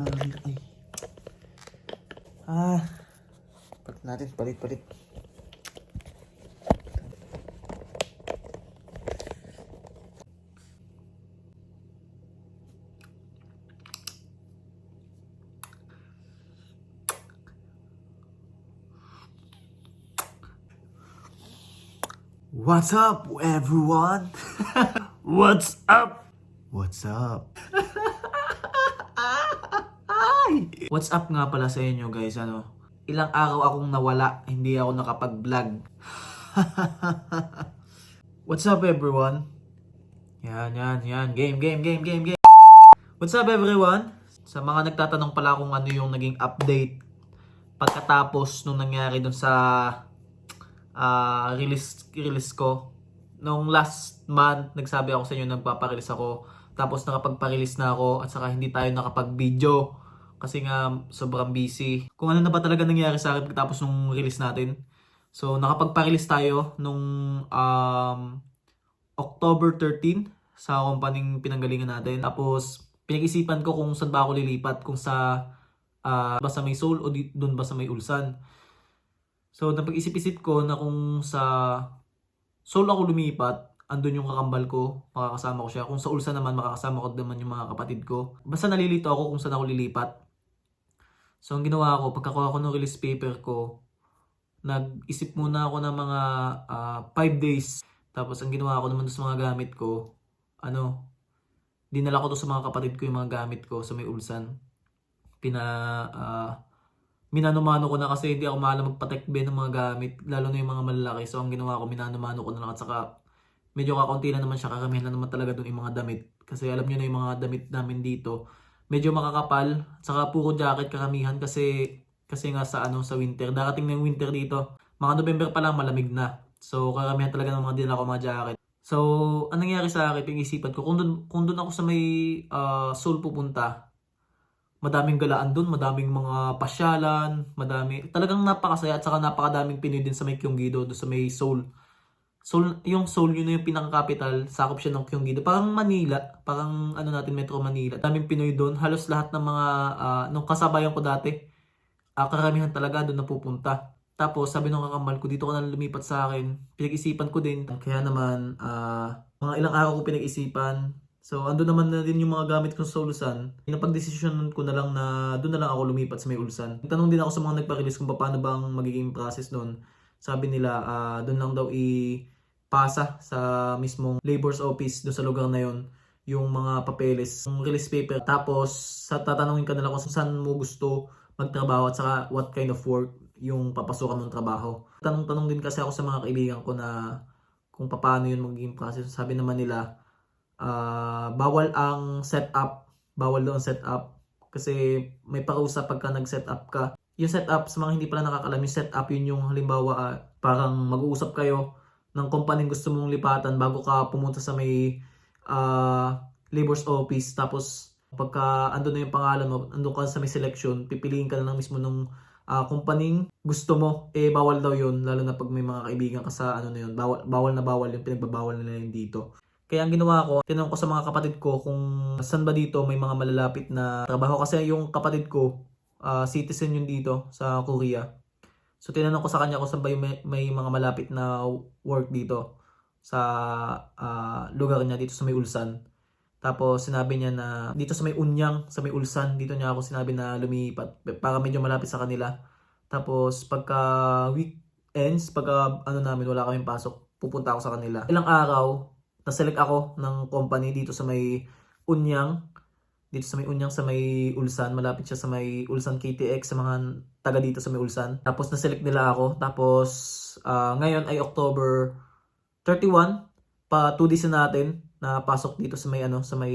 Ay. Palit natin. Palit. What's up, everyone? What's up? What's up? What's up nga pala sa inyo, guys? Ilang araw akong nawala, hindi ako nakapag-vlog. What's up, everyone? Yan. Game. What's up, everyone? Sa mga nagtatanong pala kung ano yung naging update pagkatapos nung nangyari dun sa release ko. Nung last month, nagsabi ako sa inyo nagpaparelease ako. Tapos nakapagpa-release na ako at saka hindi tayo nakapag-video kasi nga sobrang busy. Kung ano na ba talaga nangyari sa akin pagkatapos nung release natin. So nakapagpa-release tayo nung October 13 sa kumpaning pinanggalingan natin. Tapos pinag-isipan ko kung saan ba ako lilipat, kung sa ba sa may Seoul o doon ba sa may Ulsan. So napag-isip-isip ko na kung sa Seoul ako lumipat, andun yung kakambal ko, makakasama ko siya. Kung sa Ulsan naman, makakasama ko naman yung mga kapatid ko. Basta nalilito ako kung saan ako lilipat. So ang ginawa ko, pagkakuha ko ng release paper ko, nag-isip muna ako ng mga 5 days. Tapos ang ginawa ko naman sa mga gamit ko, dinala ko to sa mga kapatid ko yung mga gamit ko sa may Ulsan. Minano-mano ko na kasi hindi ako maalam magpatekbe ng mga gamit, lalo na yung mga malalaki. So ang ginawa ko, minano-mano ko na lang at saka medyo kakaunti na naman siya, karamihan na naman talaga doon yung mga damit. Kasi alam niyo na yung mga damit namin dito, medyo makakapal, at saka puro jacket karamihan kasi nga sa winter. Darating na yung winter dito. Mga November pa lang malamig na. So karamihan talaga ng mga dinala ko mga jacket. So anong nangyari sa akin, pag-isipan ko kung doon ako sa may Seoul pupunta, madaming galaan doon, madaming mga pasyalan, talagang napakasaya at saka napakadaming Pinoy din sa may Gyeonggi-do, doon sa may Seoul. Yung Seoul yun yung pinaka-capital, sakop siya ng Gyeonggi-do. Parang Manila, parang natin Metro Manila. Daming Pinoy doon, halos lahat ng mga nung kasabayan ko dati, karamihan talaga doon napupunta. Tapos sabi nung kakambal ko, dito ka na lumipat sa akin. Pinag-isipan ko din, kaya naman mga ilang araw ko pinag-isipan. So, ando naman na din yung mga gamit ko sa Ulsan. Napag-desisyonan ko na lang na doon na lang ako lumipat sa may Ulsan. Tanong din ako sa mga nagpa-release kung paano bang magiging process doon. Sabi nila, doon lang daw ipasa sa mismong labor's office doon sa lugar na yon yung mga papeles, yung release paper. Tapos, tatanungin ka nila kung saan mo gusto magtrabaho at saka what kind of work yung papasukan mong trabaho. Tanong din kasi ako sa mga kaibigan ko na kung paano yun magiging process. Sabi naman nila, bawal ang setup, bawal daw ang setup kasi may parusa pagka nag-setup ka. Yung setup, sa mga hindi pala nakakalam, yung setup yun yung halimbawa parang mag-uusap kayo ng company gusto mong lipatan bago ka pumunta sa may labor's office. Tapos pagka andun na yung pangalan mo, andun ka sa may selection, pipiliin ka na lang mismo nung kumpaning gusto mo. Bawal daw yun, lalo na pag may mga kaibigan ka sa na yun, bawal na bawal yung pinagbabawal nila yun dito. Kaya ang ginawa ko, tinanong ko sa mga kapatid ko kung saan ba dito may mga malalapit na trabaho. Kasi yung kapatid ko, citizen yun dito sa Korea. So tinanong ko sa kanya kung saan ba yung may mga malapit na work dito sa lugar niya dito sa may Ulsan. Tapos sinabi niya na dito sa may Unyang, sa may Ulsan, dito niya ako sinabi na lumipat para medyo malapit sa kanila. Tapos pagka weekends, pagka namin wala kaming pasok, pupunta ako sa kanila. Ilang araw, na-select ako ng company dito sa may Unyang. Dito sa may Unyang, sa may Ulsan. Malapit siya sa may Ulsan KTX, sa mga taga dito sa may Ulsan. Tapos na-select nila ako. Tapos ngayon ay October 31. Pa 2 days na natin na pasok dito sa may sa may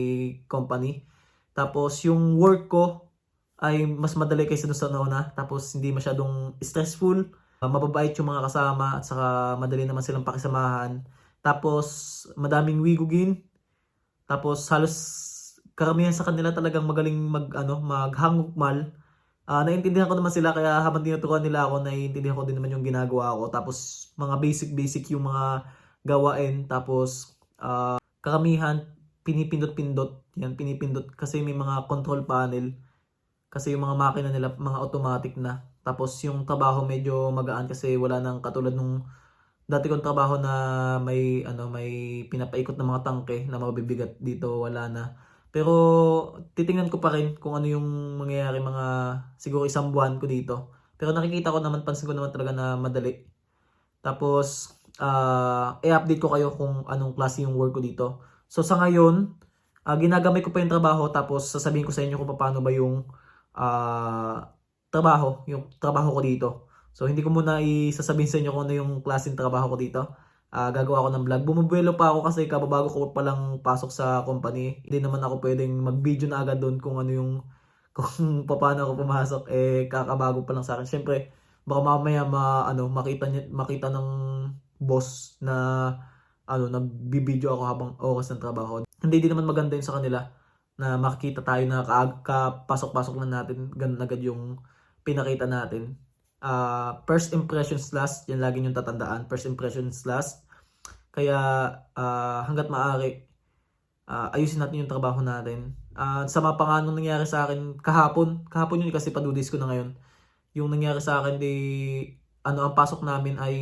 company. Tapos yung work ko ay mas madali kaysa doon sa nauna. Tapos hindi masyadong stressful. Mababait yung mga kasama at saka madali naman silang pakisamahan. Tapos madaming wigugin. Tapos halos karamihan sa kanila talagang magaling maghangukmal. Naintindihan ko naman sila, kaya habang tinuturuan nila ako, naiintindihan ko din naman yung ginagawa ko. Tapos mga basic yung mga gawain. Tapos karamihan pinipindot-pindot. Yan, pinipindot kasi may mga control panel. Kasi yung mga makina nila mga automatic na. Tapos yung trabaho medyo magaan kasi wala nang katulad nung dati kong trabaho na may pinapaikot na mga tangke na mabibigat. Dito wala na. Pero titingnan ko pa rin kung ano yung mangyayari mga siguro isang buwan ko dito. Pero nakikita ko naman, pansin ko naman talaga na madali. Tapos i-update ko kayo kung anong klase yung work ko dito. So sa ngayon, ginagamit ko pa yung trabaho, tapos sasabihin ko sa inyo kung paano ba yung yung trabaho ko dito. So hindi ko muna isasabihin sa inyo kung ano yung klaseng trabaho ko dito. Gagawa ko ng vlog. Bumubuelo pa ako kasi kababago ko palang pasok sa company. Hindi naman ako pwedeng mag-video na agad doon kung ano yung kung paano ako pumasok, kakabago pa lang sa akin. Syempre, baka mamaya makita ng boss na nagbibideo ako habang oras ng trabaho. Hindi din naman maganda yun sa kanila na makikita tayo na kapasok-pasok lang natin, ganun agad yung pinakita natin. First impressions last, yan lagi yung tatandaan. First impressions last. Kaya hanggat maaari, ayusin natin yung trabaho natin. Sama pa nga nung nangyari sa akin kahapon yun kasi padudis ko na ngayon. Yung nangyari sa akin, ang pasok namin ay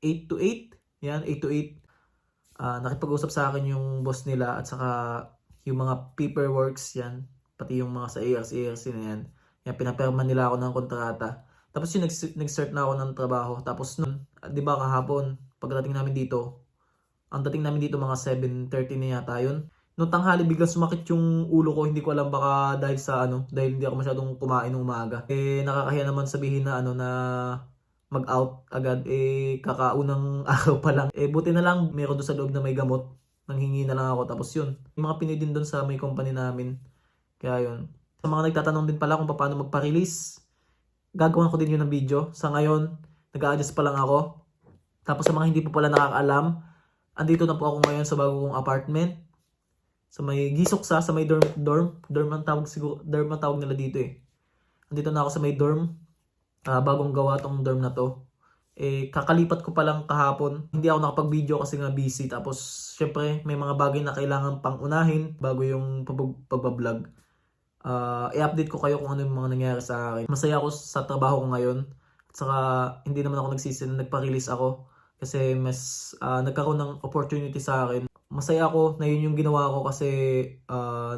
8 to 8. Yan, 8 to 8. Nakipag-usap sa akin yung boss nila at saka yung mga paperworks yan. Pati yung mga sa ARC na yan. Yan, pinaperma nila ako ng kontrata. Tapos yung nag-start na ako ng trabaho. Tapos nun, di ba kahapon, pagdating namin dito, ang dating namin dito mga 7:30 na yata yun. Nung tanghali biglang sumakit yung ulo ko, hindi ko alam, baka dahil hindi ako masyadong kumain ng umaga. Nakakahiya naman sabihin na na mag-out agad, kakaunang araw pa lang. Buti na lang meron doon sa loob na may gamot. Nanghingi na lang ako, tapos yun. Yung mga Pinoy din doon sa may company namin. Kaya yun. Sa mga nagtatanong din pala kung paano magpa-release, gagawin ko din yun ng video. Sa ngayon, nag-a-adjust pa lang ako. Tapos sa mga hindi pa pala nakakaalam, andito na po ako ngayon sa bago kong apartment. Sa may Gisoksa, sa may dorm ang tawag nila dito Andito na ako sa may dorm. Bagong gawa tong dorm na to. Kakalipat ko pa lang kahapon. Hindi ako nakapag-video kasi nga busy. Tapos syempre may mga bagay na kailangan pang unahin bago yung pagbablog. I-update ko kayo kung ano yung mga nangyari sa akin. Masaya ako sa trabaho ko ngayon. At saka hindi naman ako nagpa-release ako. Kasi mas nagkaroon ng opportunity sa akin. Masaya ako na yun yung ginawa ko kasi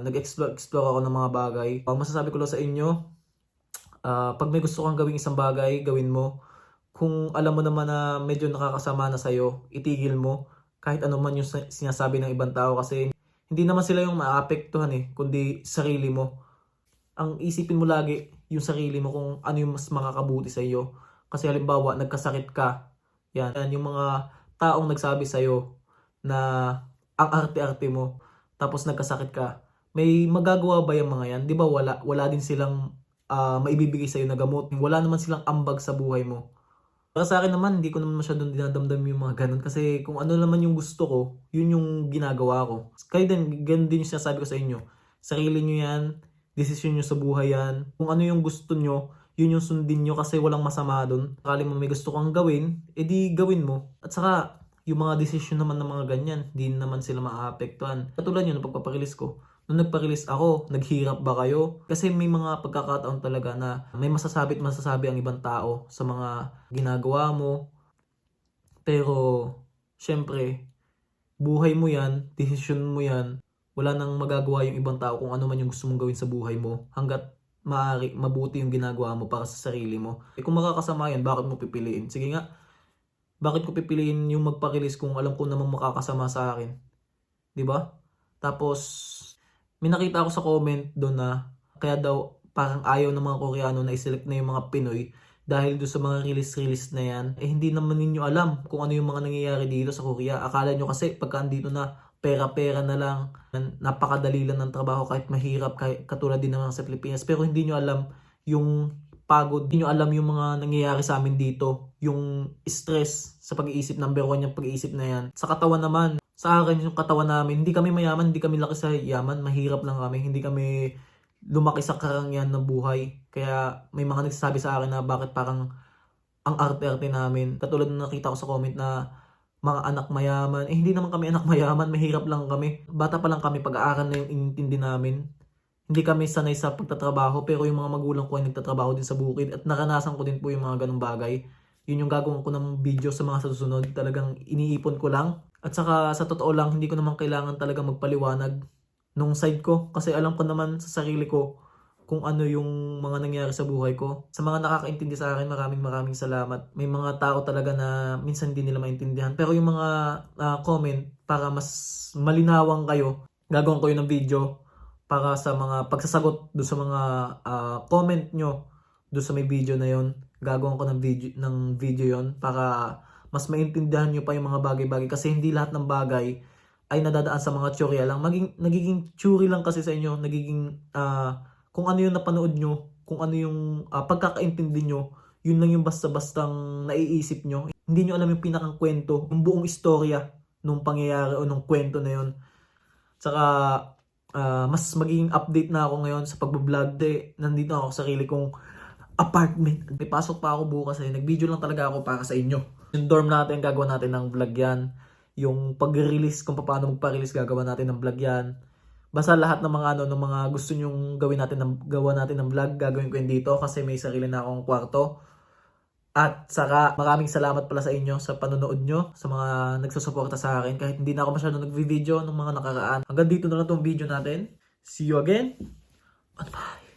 nag-explore ako ng mga bagay. Ang masasabi ko lang sa inyo, pag may gusto kang gawing isang bagay, gawin mo. Kung alam mo naman na medyo nakakasama na sa'yo, itigil mo. Kahit ano man yung sinasabi ng ibang tao kasi hindi naman sila yung maapektuhan kundi sarili mo. Ang isipin mo lagi yung sarili mo kung ano yung mas makakabuti sa iyo. Kasi halimbawa, nagkasakit ka. Yan yung mga taong nagsabi sa iyo na ang arte-arte mo, tapos nagkasakit ka. May magagawa ba yung mga yan? 'Di ba wala din silang maibibigay sa iyo na gamot. Wala naman silang ambag sa buhay mo. Para sa akin naman, hindi ko naman masyadong dinadamdam yung mga ganun. Kasi kung ano naman yung gusto ko, yun yung ginagawa ko. Kaya ganun din yung sinasabi ko sa inyo. Sarili nyo yan, desisyon nyo sa buhay yan. Kung ano yung gusto nyo, yun yung sundin nyo kasi walang masama dun. Sakali mo may gusto kang gawin, edi gawin mo. At saka, yung mga desisyon naman ng mga ganyan, di naman sila maaapektuhan. Katulad yun, pagpaparelease ko. Nung nagpa-release ako, naghirap ba kayo? Kasi may mga pagkakataon talaga na may masasabi ang ibang tao sa mga ginagawa mo. Pero, syempre, buhay mo yan, desisyon mo yan. Wala nang magagawa yung ibang tao kung ano man yung gusto mong gawin sa buhay mo. Hanggat maaari, mabuti yung ginagawa mo para sa sarili mo. Kung makakasama yan, bakit mo pipiliin? Sige nga, bakit ko pipiliin yung magpa-release kung alam ko namang makakasama sa akin? 'Di ba? Tapos may nakita ako sa comment doon na kaya daw parang ayaw ng mga Koreano na i-select na yung mga Pinoy dahil doon sa mga release na yan. Hindi naman ninyo alam kung ano yung mga nangyayari dito sa Korea. Akala nyo kasi pagka andito na pera-pera na lang, napakadali lang ng trabaho kahit mahirap, kahit katulad din naman sa Pilipinas. Pero hindi nyo alam yung pagod, hindi nyo alam yung mga nangyayari sa amin dito. Yung stress sa pag-iisip, number 1 yung pag-iisip na yan. Sa katawan naman, sa akin yung katawan namin, hindi kami mayaman, hindi kami laki sa yaman, mahirap lang kami, hindi kami lumaki sa karangyan ng buhay. Kaya may mga nagsasabi sa akin na bakit parang ang arte-arte namin. Katulad na nakita ko sa comment na mga anak mayaman. Hindi naman kami anak mayaman, mahirap lang kami. Bata pa lang kami, pag-aaral na yung inintindi namin. hindi kami sanay sa pagtatrabaho, pero yung mga magulang ko ay nagtatrabaho din sa bukid at naranasan ko din po yung mga ganung bagay. Yun yung gagawin ko ng video sa mga susunod. Talagang iniipon ko lang. At saka sa totoo lang, hindi ko naman kailangan talaga magpaliwanag nung side ko. Kasi alam ko naman sa sarili ko kung ano yung mga nangyari sa buhay ko. Sa mga nakakaintindi sa akin, maraming salamat. May mga tao talaga na minsan hindi nila maintindihan. Pero yung mga comment, para mas malinawang kayo, gagawin ko yun ng video para sa mga pagsasagot do sa mga comment nyo do sa may video na yon. Gagawin ko ng video yon para mas maintindihan nyo pa yung mga bagay-bagay kasi hindi lahat ng bagay ay nadadaan sa mga teorya lang. Nagiging theory lang kasi sa inyo, nagiging kung ano yung napanood nyo, kung ano yung pagkakaintindi nyo, yun lang yung basta-bastang naiisip nyo. Hindi nyo alam yung pinakang kwento, yung buong istorya nung pangyayari o nung kwento na yun. Saka mas magiging update na ako ngayon sa pagbablog. Nandito ako sa sarili kong apartment. May pasok pa ako bukas eh. Nag-video lang talaga ako para sa inyo. Yung dorm natin, gagawa natin ng vlog yan. Yung pag-release, kung paano magpa-release, gagawa natin ng vlog yan. Basta lahat ng mga ng mga gusto nyong gawa natin ng vlog, gagawin ko yun dito kasi may sarili na akong kwarto. At saka maraming salamat pala sa inyo sa panonood nyo, sa mga nagsusuporta sa akin kahit hindi na ako masyado nagvi-video ng mga nakaraan. Hanggang dito na lang tong video natin. See you again. Bye.